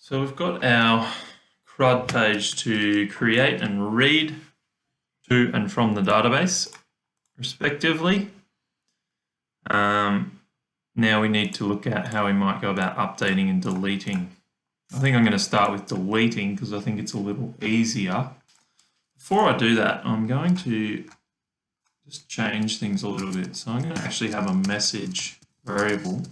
So we've got our CRUD page to create and read to and from the database, respectively. Now we need to look at how we might go about updating and deleting. I think I'm going to start with deleting because I think it's a little easier. Before I do that, I'm going to just change things a little bit. So I'm going to actually have a message variable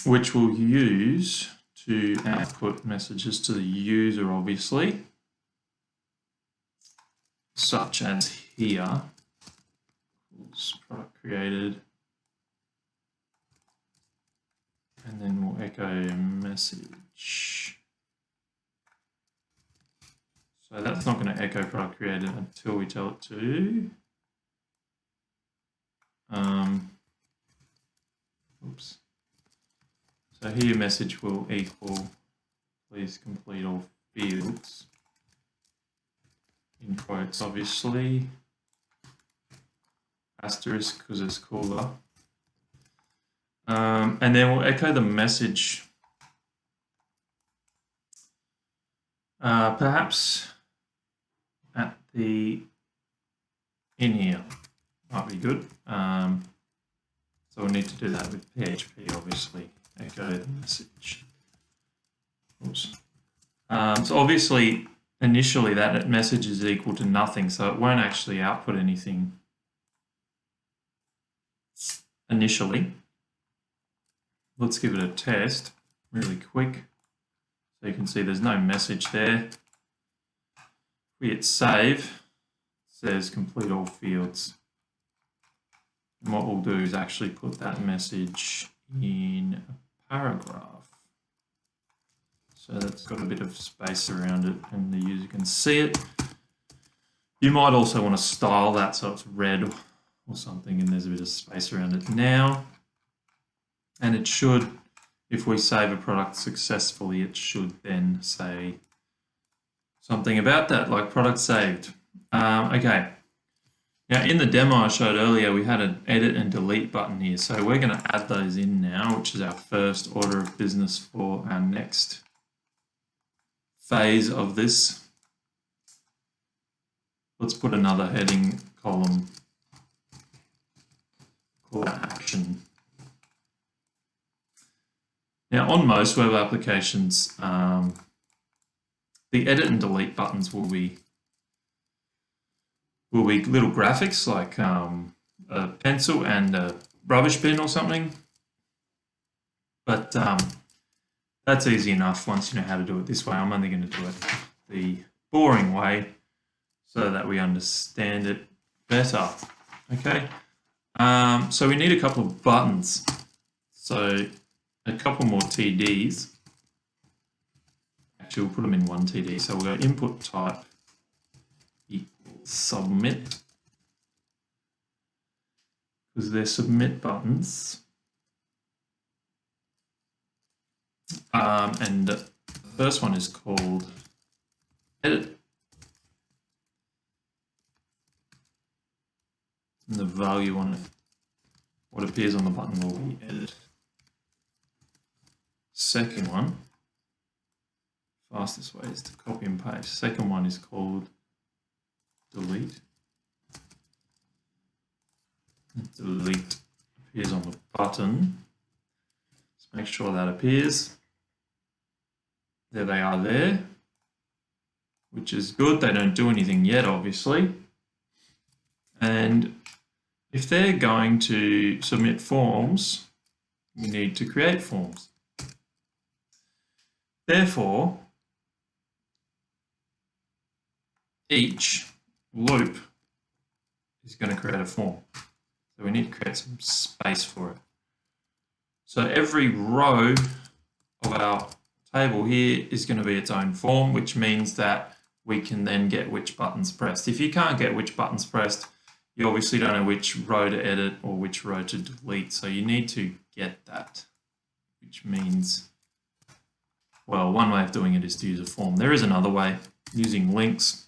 which we'll use to output messages to the user, obviously, such as here, product created, and then we'll echo message. So that's not going to echo product created until we tell it to. Oops. So here message will equal please complete all fields, in quotes obviously, asterisk because it's cooler. And then we'll echo the message. Perhaps at the in here might be good. So we'll need to do that with PHP, obviously. Echo the message. Oops. So obviously, initially that message is equal to nothing, so it won't actually output anything initially. Let's give it a test really quick. So you can see there's no message there. If we hit save, it says complete all fields. And what we'll do is actually put that message in a paragraph. So that's got a bit of space around it and the user can see it. You might also want to style that so it's red or something and there's a bit of space around it now. And it should, if we save a product successfully, it should then say something about that, like product saved. Okay. Now in the demo I showed earlier, we had an edit and delete button here. So we're going to add those in now, which is our first order of business for our next phase of this. Let's put another heading column, call action. Now on most web applications, the edit and delete buttons will be little graphics like a pencil and a rubbish bin or something. But that's easy enough once you know how to do it this way. I'm only going to do it the boring way so that we understand it better. Okay. So we need a couple of buttons. So a couple more TDs. Actually, we'll put them in one TD. So we'll go input type equals submit, because they're submit buttons. And the first one is called edit. And the value on it, what appears on the button will be edit. Second one, fastest way is to copy and paste. Second one is called delete. Delete appears on the button. Let's make sure that appears. There they are there, which is good. They don't do anything yet, obviously. And if they're going to submit forms, we need to create forms. Therefore, each loop is going to create a form. So we need to create some space for it. So every row of our table here is going to be its own form, which means that we can then get which buttons pressed. If you can't get which buttons pressed, you obviously don't know which row to edit or which row to delete. So you need to get that, which means, well, one way of doing it is to use a form. There is another way, using links,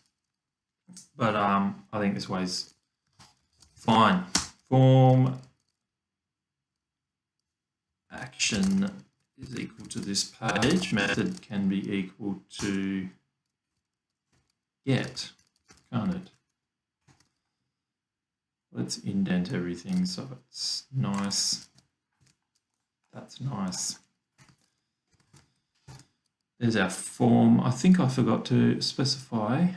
but I think this way's fine. Form action. action is equal to this page. Method can be equal to get, can't it? Let's indent everything so it's nice. That's nice. There's our form. I think I forgot to specify.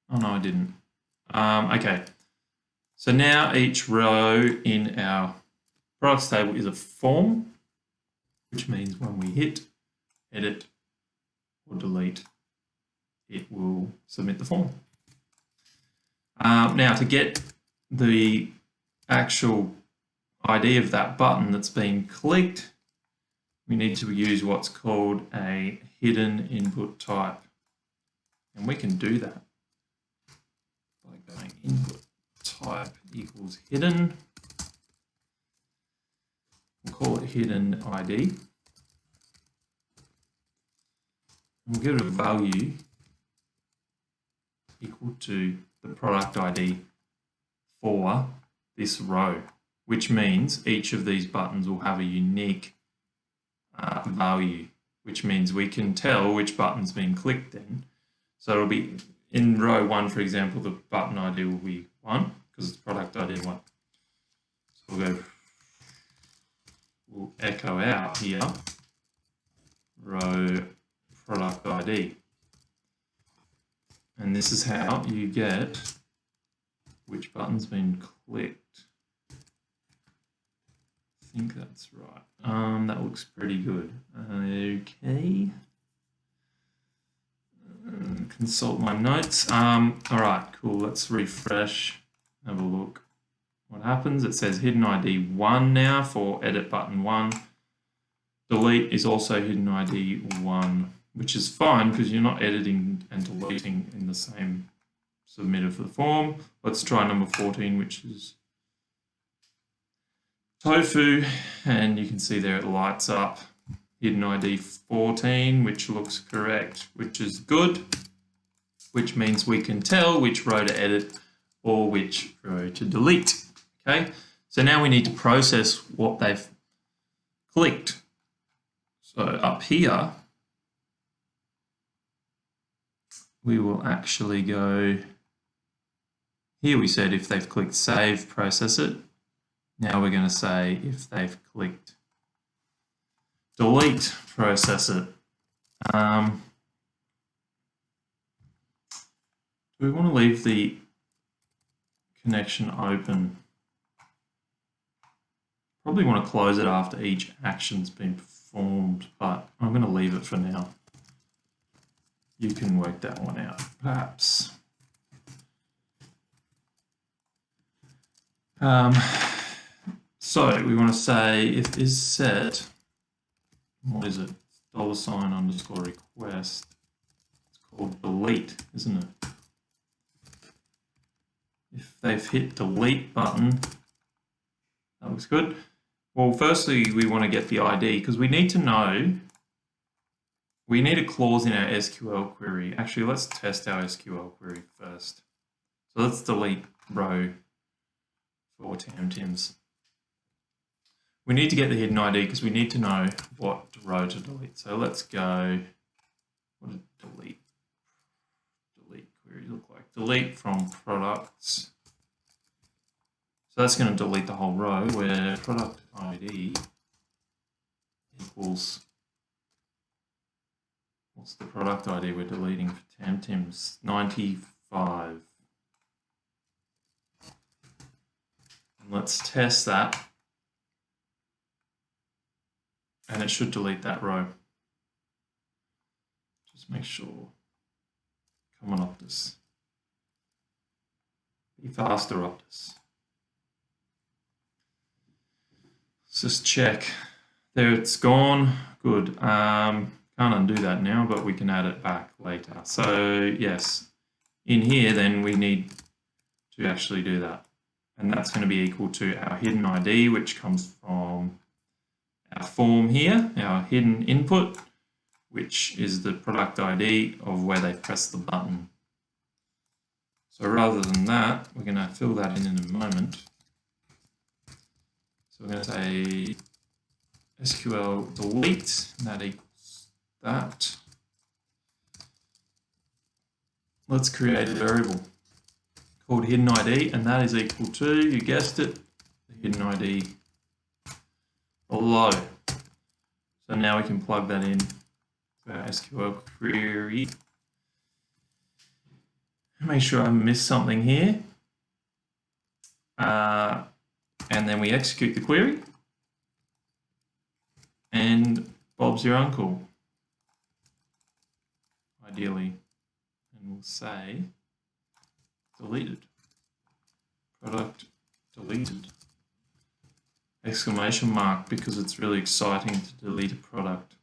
Oh no, I didn't. Okay. So now each row in our products table is a form, which means when we hit edit or delete, it will submit the form. Now to get the actual ID of that button that's being clicked, we need to use what's called a hidden input type. And we can do that by going input type equals hidden. We'll call it hidden ID. And we'll give it a value equal to the product ID for this row, which means each of these buttons will have a unique value, which means we can tell which button's been clicked then. So it'll be in row 1, for example, the button ID will be 1 because it's product ID 1. So we'll echo out here row product ID. And this is how you get which button's been clicked. I think that's right. That looks pretty good. Okay. Consult my notes. All right, cool. Let's refresh. Have a look. What happens? It says hidden ID 1 now for edit button 1. Delete is also hidden ID 1, which is fine because you're not editing and deleting in the same submit of the form. Let's try number 14, which is tofu, and you can see there it lights up. Hidden ID 14, which looks correct, which is good, which means we can tell which row to edit or which row to delete. Okay, so now we need to process what they've clicked. So up here, we will actually go, here we said if they've clicked save, process it. Now we're going to say if they've clicked delete, process it. Do we want to leave the connection open? Probably want to close it after each action's been performed, but I'm going to leave it for now. You can work that one out, perhaps. So we want to say if is set, what is it? $_request. It's called delete, isn't it? If they've hit delete button, that looks good. Well, firstly, we want to get the ID because we need to know, we need a clause in our SQL query. Actually, let's test our SQL query first. So let's delete row for TamTims. We need to get the hidden ID because we need to know what row to delete. So let's go, what did delete query look like? Delete from products. So that's going to delete the whole row where product ID equals, what's the product ID we're deleting for TamTims? 95. And let's test that. And it should delete that row. Just make sure. Come on, Optus. Be faster, Optus. Let's just check. There it's gone. Good. Can't undo that now, but we can add it back later. So yes, in here then we need to actually do that. And that's going to be equal to our hidden ID, which comes from our form here, our hidden input, which is the product ID of where they press the button. So rather than that, we're going to fill that in a moment. So we're going to say SQL delete, and that equals that. Let's create a variable called hidden ID, and that is equal to, you guessed it, the hidden ID below. So now we can plug that in to our SQL query. Make sure I haven't missed something here. And then we execute the query. And Bob's your uncle, ideally. And we'll say deleted. Product deleted. Exclamation mark, because it's really exciting to delete a product.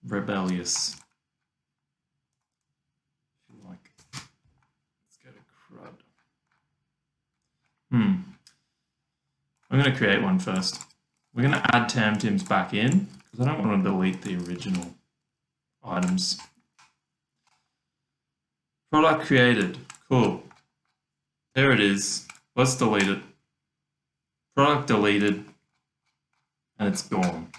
Rebellious. If you like. Let's go to crud. I'm going to create one first. We're going to add TamTims back in because I don't want to delete the original items. Product created. Cool. There it is. Let's delete it. Product deleted, and it's gone.